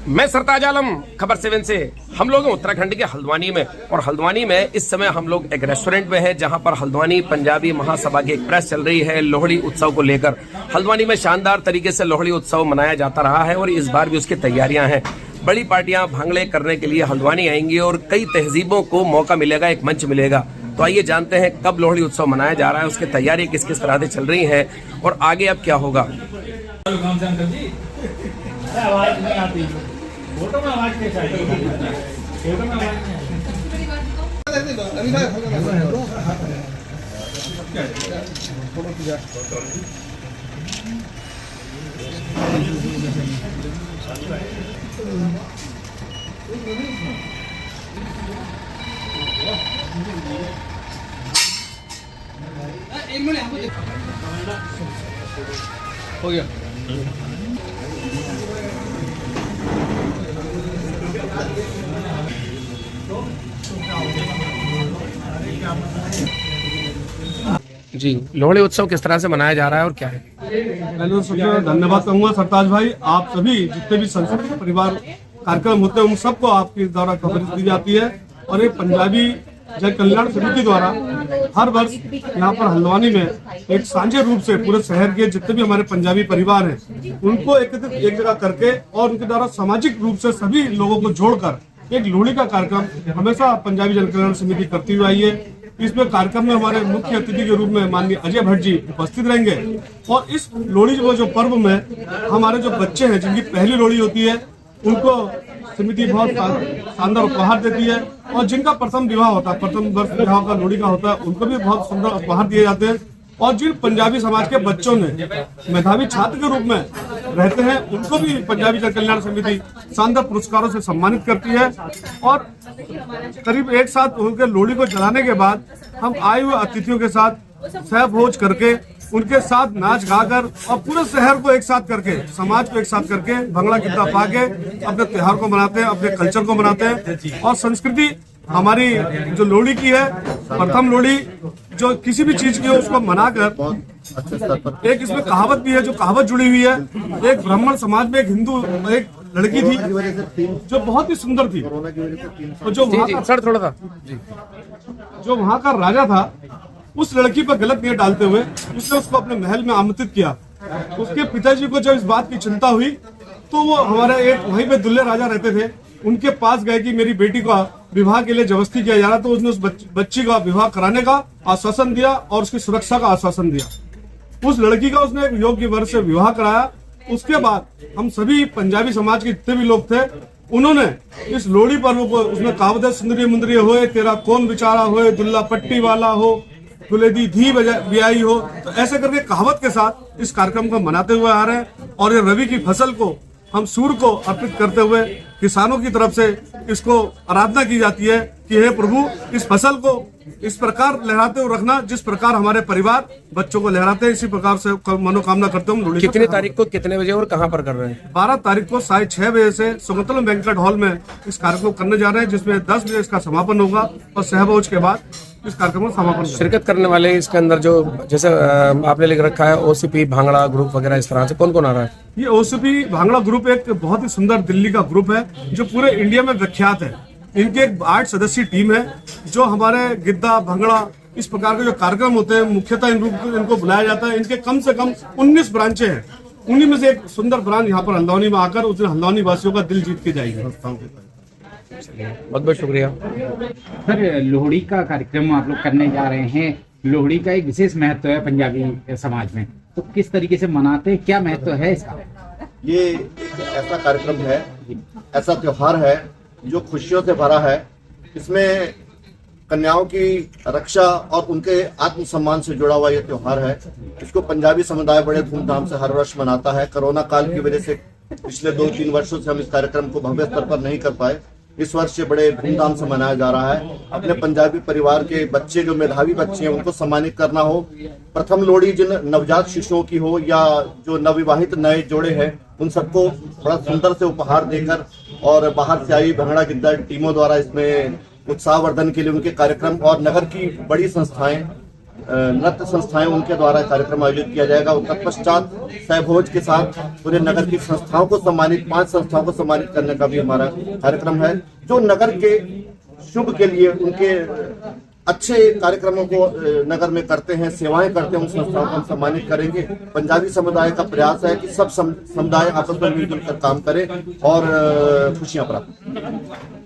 मैं सरताज आलम, खबर 7 से। हम लोग हैं उत्तराखंड के हल्द्वानी में, और हल्द्वानी में इस समय हम लोग एक रेस्टोरेंट में हैं जहां पर हल्द्वानी पंजाबी महासभा की एक प्रेस चल रही है लोहड़ी उत्सव को लेकर। हल्द्वानी में शानदार तरीके से लोहड़ी उत्सव मनाया जाता रहा है और इस बार भी उसकी तैयारियां हैं। बड़ी पार्टियां भांगड़े करने के लिए हल्द्वानी आएंगी और कई तहजीबों को मौका मिलेगा, एक मंच मिलेगा। तो आइए जानते हैं कब लोहड़ी उत्सव मनाया जा रहा है, उसकी तैयारी किस किस तरह से चल रही है और आगे अब क्या होगा। आवाज नहीं आती, फोटो में आवाज कैसा है? फोटो में आवाज हो गया। जी, लोहड़ी उत्सव किस तरह से मनाया जा रहा है और क्या है? पहले तो सबसे धन्यवाद कहूँगा सरताज भाई, आप सभी जितने भी संस्कृत परिवार कार्यक्रम होते हैं उन सबको आपके द्वारा कवरेज दी जाती है। और ये पंजाबी जन कल्याण समिति द्वारा हर वर्ष यहाँ पर हल्द्वानी में एक साझे रूप से पूरे शहर के जितने भी हमारे पंजाबी परिवार हैं उनको एकत्रित एक जगह करके और उनके द्वारा सामाजिक रूप से सभी लोगों को जोड़कर एक लोहड़ी का कार्यक्रम हमेशा पंजाबी जन कल्याण समिति करती हुई आई है। इसमें कार्यक्रम में हमारे मुख्य अतिथि के रूप में माननीय अजय भट्ट जी उपस्थित रहेंगे। और इस लोहड़ी जो पर्व में हमारे जो बच्चे हैं जिनकी पहली लोहड़ी होती है उनको समिति बहुत शानदार उपहार देती है, और जिनका प्रथम विवाह होता है, प्रथम वर्ष विवाह का लोहड़ी का होता है, उनको भी बहुत सुंदर उपहार दिए जाते हैं। और जिन पंजाबी समाज के बच्चों ने मेधावी छात्र के रूप में रहते हैं उनको भी पंजाबी जन कल्याण समिति शानदार पुरस्कारों से सम्मानित करती है। और करीब एक साथ उनके लोहड़ी को जलाने के बाद हम आए हुए अतिथियों के साथ सह भोज करके उनके साथ नाच गाकर और पूरे शहर को एक साथ करके, समाज को एक साथ करके भंगड़ा गिद्दा पा के अपने त्योहार को मनाते हैं, अपने कल्चर को मनाते हैं। और संस्कृति हमारी जो लोहड़ी की है, प्रथम लोहड़ी जो किसी भी चीज की हो उसको मनाकर एक इसमें कहावत भी है, जो कहावत जुड़ी हुई है। एक ब्राह्मण समाज में एक हिंदू एक लड़की थी जो बहुत ही सुंदर थी, और जो वहाँ का राजा था उस लड़की पर गलत नियत डालते हुए उसने उसको अपने महल में आमंत्रित किया। उसके पिताजी को जब इस बात की चिंता हुई तो वो हमारे एक वहीं पे दुल्हे राजा रहते थे, उनके पास गए कि मेरी बेटी का विवाह के लिए जबरदस्ती किया जा रहा। तो उसने उस बच्ची का विवाह कराने का आश्वासन दिया और उसकी सुरक्षा का आश्वासन दिया। उस लड़की का उसने एक योग्य वर्ष से विवाह कराया। उसके बाद हम सभी पंजाबी समाज के जितने भी लोग थे उन्होंने इस लोहड़ी पर्व को, उसमें कहावत है सुंदरी मुंदरी होए तेरा कौन बेचारा होए, दुल्ला पट्टी वाला हो, दुल्हे धी ब्याई हो, तो ऐसे करके कहावत के साथ इस कार्यक्रम को मनाते हुए आ रहे हैं। और ये रवि की फसल को हम सूर्य को अर्पित करते हुए किसानों की तरफ से इसको आराधना की जाती है कि हे प्रभु इस फसल को इस प्रकार लहराते हुए रखना जिस प्रकार हमारे परिवार बच्चों को लहराते हैं, इसी प्रकार से मनोकामना करते हैं। कितने तारीख को, कितने बजे और कहां पर कर रहे हैं? 12 तारीख को 6:30 बजे से सुगतलम बैंक्वेट हॉल में इस कार्यक्रम करने जा रहे हैं, जिसमें 10 बजे इसका समापन होगा और सहभोज के बाद इस कार्यक्रम में समापन। शिरकत करने वाले इसके अंदर जो जैसे आपने लिख रखा है ओसीपी भांगड़ा ग्रुप वगैरह, इस तरह से कौन कौन आ रहा है? ये ओसीपी भांगड़ा ग्रुप एक बहुत ही सुंदर दिल्ली का ग्रुप है जो पूरे इंडिया में विख्यात है। इनके एक 8 सदस्यीय टीम है जो हमारे गिद्दा भंगड़ा इस प्रकार के जो कार्यक्रम होते हैं मुख्यतः इनको बुलाया जाता है। इनके कम से कम 19 ब्रांचें हैं, उन्हीं में से एक सुंदर ब्रांच यहाँ पर हल्द्वानी में आकर उसने हल्द्वानी वासियों का दिल जीत के जाएगी। बहुत बहुत शुक्रिया सर। लोहड़ी का कार्यक्रम आप लोग करने जा रहे हैं, लोहड़ी का एक विशेष महत्व है पंजाबी समाज में, तो किस तरीके से मनाते हैं, क्या महत्व है इसका? ये एक ऐसा कार्यक्रम है, ऐसा त्योहार है जो खुशियों से भरा है। इसमें कन्याओं की रक्षा और उनके आत्मसम्मान से जुड़ा हुआ ये त्योहार है। इसको पंजाबी समुदाय बड़े धूमधाम से हर वर्ष मनाता है। कोरोना काल की वजह से पिछले 2-3 वर्षों से हम इस कार्यक्रम को भव्य स्तर पर नहीं कर पाए। इस वर्ष ये बड़े धूमधाम से मनाया जा रहा है। अपने पंजाबी परिवार के बच्चे जो मेधावी बच्चे हैं उनको सम्मानित करना हो, प्रथम लोहड़ी जिन नवजात शिशुओं की हो या जो नवविवाहित नए जोड़े हैं उन सबको बड़ा सुंदर से उपहार देकर और बाहर से आई भंगड़ा गिद्दा टीमों द्वारा इसमें उत्साहवर्धन के लिए उनके कार्यक्रम और नगर की बड़ी संस्थाएं नृत्य संस्थाएं उनके द्वारा कार्यक्रम आयोजित किया जाएगा। और तत्पश्चात सहभोज के साथ पूरे नगर की संस्थाओं को सम्मानित 5 संस्थाओं को सम्मानित करने का भी हमारा कार्यक्रम है, जो नगर के शुभ के लिए उनके अच्छे कार्यक्रमों को नगर में करते हैं, सेवाएं करते हैं, उन संस्थाओं को हम सम्मानित करेंगे। पंजाबी समुदाय का प्रयास है कि सब समुदाय आपस में मिलजुल कर काम करें और खुशियां प्राप्त करें।